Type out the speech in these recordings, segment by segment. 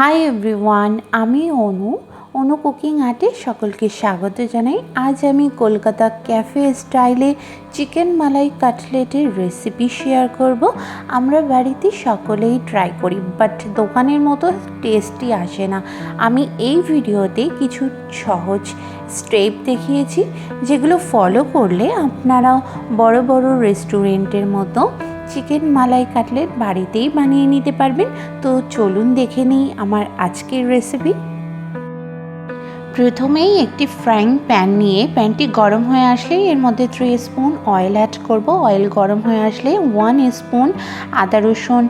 Hi everyone, আমি অনু cooking আর্টে সকলকে স্বাগত জানাই। আজ আমি কলকাতা ক্যাফে স্টাইলে চিকেন মালাই কাটলেটের রেসিপি শেয়ার করব। আমরা বাড়িতে সকলেই ট্রাই করি, বাট দোকানের মতো টেস্টি আসে না। আমি এই ভিডিওতে কিছু সহজ স্টেপ দেখিয়েছি, যেগুলো ফলো করলে আপনারাও বড় বড় রেস্টুরেন্টের মতো চিকেন মালাই কাটলেট বাড়িতেই বানিয়ে নিতে পারবেন। তো চলুন দেখে নিই আমার আজকের রেসিপি। প্রথমেই একটি ফ্রাইং প্যান নিয়ে প্যানটি গরম হয়ে আসলেই এর মধ্যে 3 স্পুন অয়েল অ্যাড করব। অয়েল গরম হয়ে আসলে 1 স্পুন আদা রসুন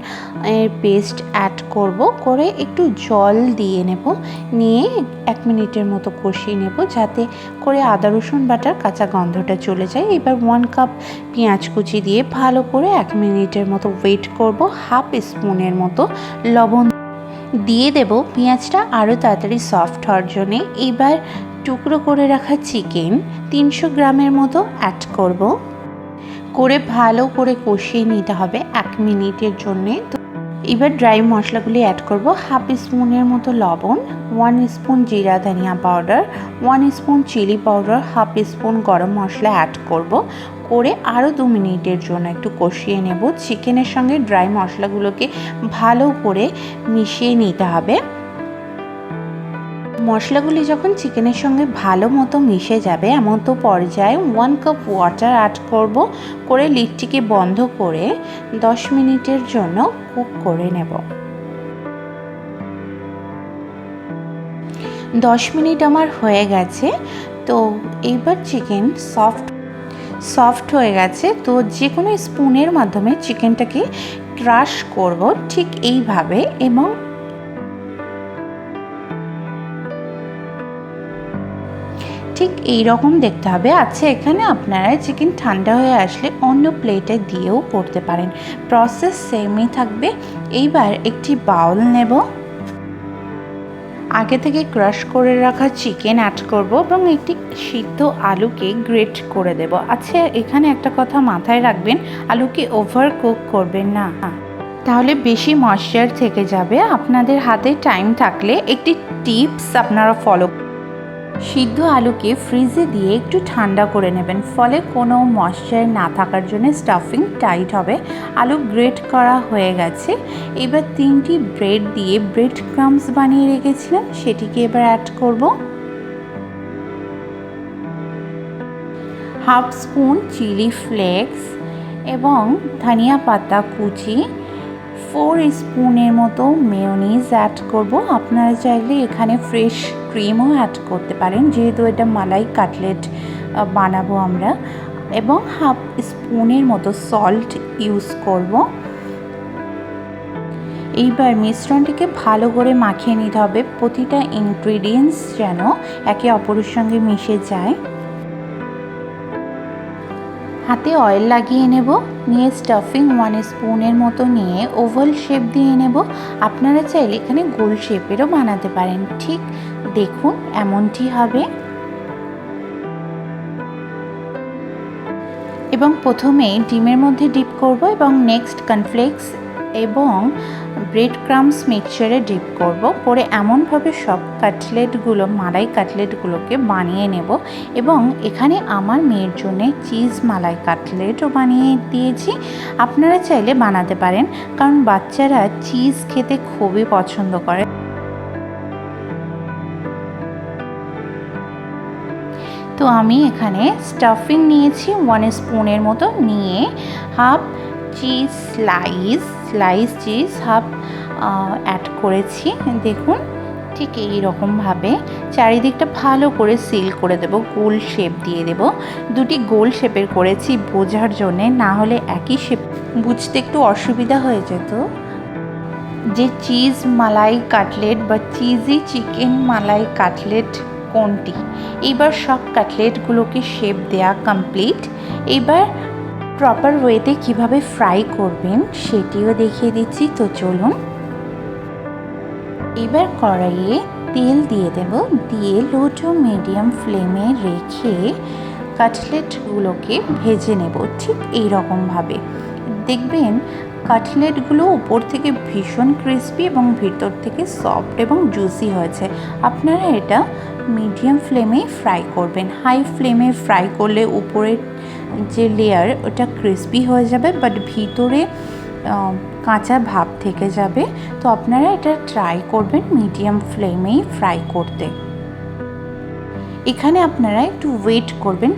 এর পেস্ট অ্যাড করব। করে একটু জল দিয়ে নেব, নিয়ে 1 মিনিটের মতো কষিয়ে নেব, যাতে করে আদা রসুন বাটার কাঁচা গন্ধটা চলে যায়। এবার 1 কাপ পেঁয়াজ কুচি দিয়ে ভালো করে 1 মিনিটের মতো ওয়েট করব। হাফ স্পুনের মতো লবণ দিয়ে দেব পেঁয়াজটা আরও তাড়াতাড়ি সফট হওয়ার জন্যে। এবার টুকরো করে রাখা চিকেন 300 গ্রামের মতো অ্যাড করব, করে ভালো করে কষিয়ে নিতে হবে 1 মিনিটের জন্যে। এবার ড্রাই মশলাগুলি অ্যাড করব। হাফ স্পুনের মতো লবণ, 1 স্পুন জিরা ধনিয়া powder, 1 spoon chilli powder, half spoon গরম মশলা অ্যাড করব। করে আরও 2 মিনিটের জন্য একটু কষিয়ে নেব। চিকেনের সঙ্গে ড্রাই মশলাগুলোকে ভালো করে মিশিয়ে নিতে হবে। মশলাগুলি যখন চিকেনের সঙ্গে ভালো মতো মিশে যাবে, এমন তো পর্যায়ে 1 কাপ ওয়াটার অ্যাড করব। করে লিডটিকে বন্ধ করে 10 মিনিটের জন্য কুক করে নেব। 10 মিনিট আমার হয়ে গেছে। তো এইবার চিকেন সফট হয়ে গেছে। তো যে কোনো স্পুনের মাধ্যমে চিকেনটাকে ক্রাশ করব ঠিক এইভাবে, এবং ঠিক এই রকম দেখতে হবে। আচ্ছা, এখানে আপনারা চিকেন ঠান্ডা হয়ে আসলে অন্য প্লেটে দিয়েও করতে পারেন, প্রসেস সেমই থাকবে। এইবার একটি বাউল নেব, আগে থেকে ক্রাশ করে রাখা চিকেন অ্যাড করব এবং একটি সিদ্ধ আলুকে গ্রেট করে দেব। আচ্ছা, এখানে একটা কথা মাথায় রাখবেন, আলুকে ওভার কুক করবেন না, তাহলে বেশি ময়েশ্চার থেকে যাবে। আপনাদের হাতে টাইম থাকলে একটি টিপস আপনারা ফলো, সিদ্ধ আলুকে ফ্রিজে দিয়ে একটু ঠান্ডা করে নেবেন, ফলে কোনো ময়েশ্চার না থাকার জন্য স্টাফিং টাইট হবে। আলু গ্রেট করা হয়ে গেছে। এবার 3টি ব্রেড দিয়ে ব্রেড ক্রাম্বস বানিয়ে রেখেছিলাম, সেটিকে এবার অ্যাড করব। হাফ স্পুন চিলি ফ্লেক্স এবং ধনিয়া পাতা কুচি, 4 স্পুনের মতো মেয়োনিজ অ্যাড করব। আপনারা চাইলে এখানে ফ্রেশ ক্রিমও অ্যাড করতে পারেন, যেহেতু এটা মালাই কাটলেট বানাবো আমরা। এবং হাফ স্পুনের মতো সল্ট ইউজ করব। এইবার মিশ্রণটিকে ভালো করে মাখিয়ে নিতে হবে, প্রতিটা ইনগ্রিডিয়েন্টস যেন একে অপরের সঙ্গে মিশে যায়। হাতে অয়েল লাগিয়ে নেব, নিয়ে স্টাফিং 1 স্পুনের মতো নিয়ে ওভাল শেপ দিয়ে নেব। আপনারা চাইলে এখানে গোল শেপেরও বানাতে পারেন। ঠিক দেখুন এমনটি হবে। এবং প্রথমে ডিমের মধ্যে ডিপ করব এবং নেক্সট কর্নফ্লেক্স এবং ব্রেড ক্রাম্বস মিক্সচারে ডিপ করব। করে এমনভাবে সব কাটলেটগুলো, মালাই কাটলেটগুলোকে বানিয়ে নেব। এবং এখানে আমার মেয়ের জন্য চিজ মালাই কাটলেটও বানিয়ে দিয়েছি। আপনারা চাইলে বানাতে পারেন, কারণ বাচ্চারা চিজ খেতে খুবই পছন্দ করে। তো আমি এখানে স্টাফিং নিয়েছি 1 স্পুনের মতো, নিয়ে half cheese slice cheese half add করেছি। দেখুন ঠিক এই রকমভাবে চারিদিকটা ভালো করে সিল করে দেব, গোল শেপ দিয়ে দেব। 2টি গোল শেপের করেছি বোঝার জন্যে, না হলে একই শেপ বুঝতে একটু অসুবিধা হয়ে যেত। যে চিজ মালাই কাটলেট বা চিজি চিকেন মালাই কাটলেট কোনটি। এইবার সব কাটলেটগুলোকে শেপ দেয়া কমপ্লিট। এবার প্রপার ওয়েতে কিভাবে ফ্রাই করবেন সেটিও দেখিয়ে দিচ্ছি। তো চলুন। এবার কড়াইয়ে তেল দিয়ে দেব, দিয়ে লো টু মিডিয়াম ফ্লেমে রেখে কাটলেটগুলোকে ভেজে নেব ঠিক এই রকমভাবে। দেখবেন কাটলেটগুলো উপর থেকে ভীষণ ক্রিস্পি এবং ভিতর থেকে সফট এবং জুসি হয়েছে। আপনারা এটা মিডিয়াম ফ্লেমে ফ্রাই করবেন। হাই ফ্লেমে ফ্রাই করলে উপরের যে লেয়ার ওটা ক্রিস্পি হয়ে যাবে, বাট ভিতরে কাঁচা ভাব থেকে যাবে। তো আপনারা এটা ট্রাই করবেন মিডিয়াম ফ্লেমেই ফ্রাই করতে। এখানে আপনারা একটু ওয়েট করবেন,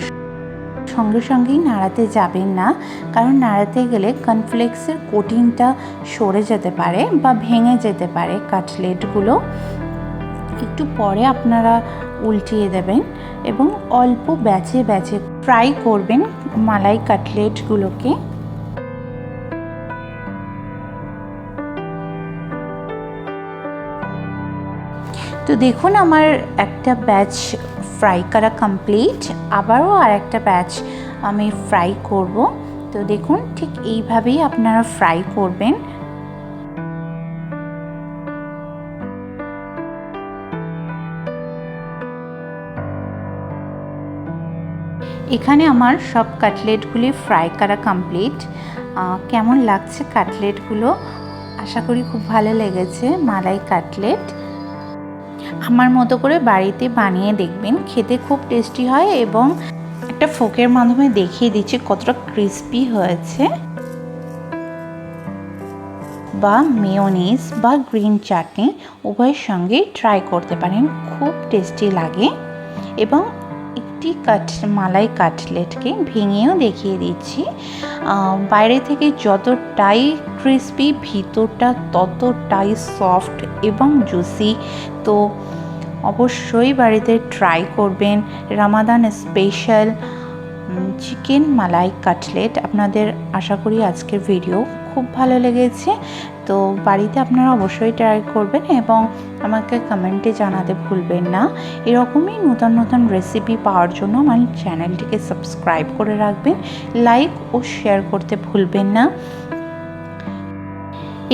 সঙ্গে সঙ্গেই নাড়াতে যাবেন না, কারণ নাড়াতে গেলে কর্নফ্লেক্সের কোটিংটা সরে যেতে পারে বা ভেঙে যেতে পারে কাটলেটগুলো। একটু পরে আপনারা উল্টিয়ে দেবেন এবং অল্প ব্যাচে ব্যাচে ফ্রাই করবেন মালাই কাটলেটগুলোকে। তো দেখুন আমার একটা ব্যাচ ফ্রাই করা কমপ্লিট, আবারও আর একটা ব্যাচ আমি ফ্রাই করব। তো দেখুন ঠিক এইভাবেই আপনারা ফ্রাই করবেন। এখানে আমার সব কাটলেটগুলি ফ্রাই করা কমপ্লিট। কেমন লাগছে কাটলেটগুলো? আশা করি খুব ভালো লেগেছে মালাই কাটলেট। আমার মতো করে বাড়িতে বানিয়ে দেখবেন, খেতে খুব টেস্টি হয় এবং একটা ফোকের মাধ্যমে দেখিয়ে দিচ্ছি কতটা ক্রিস্পি হয়েছে। বা মেয়োনিজ বা গ্রিন চাটনি উভয়ের সঙ্গেই ট্রাই করতে পারেন, খুব টেস্টি লাগে। এবং একটি মালাই কাটলেটকে ভেঙেও দেখিয়ে দিচ্ছি। বাইরে থেকে যতটাই ক্রিস্পি, ভিতরটা ততটাই সফট এবং জুসি। তো অবশ্যই বাড়িতে ট্রাই করবেন। রামাদান স্পেশাল চিকেন মালাই কাটলেট। আপনাদের আশা করি আজকের ভিডিও খুব ভালো লেগেছে। তো বাড়িতে আপনারা অবশ্যই ট্রাই করবেন এবং আমাকে কমেন্টে জানাতে ভুলবেন না। এরকমই নতুন নতুন রেসিপি পাওয়ার জন্য আমার চ্যানেলটিকে সাবস্ক্রাইব করে রাখবেন, লাইক ও শেয়ার করতে ভুলবেন না।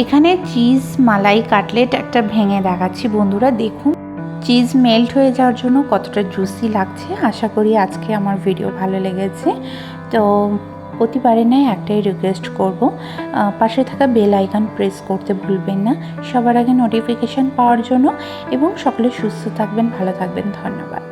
এখানে চিজ মালাই কাটলেট একটা ভেঙে দেখাচ্ছি বন্ধুরা, দেখুন চিজ মেল্ট হয়ে যাওয়ার জন্য কতটা জুসি লাগছে। আশা করি আজকে আমার ভিডিও ভালো লেগেছে। তো প্রতিবারের ন্যায় একটাই রিকোয়েস্ট করব, পাশে থাকা বেল আইকন প্রেস করতে ভুলবেন না সবার আগে নোটিফিকেশান পাওয়ার জন্য। এবং সকলে সুস্থ থাকবেন, ভালো থাকবেন। ধন্যবাদ।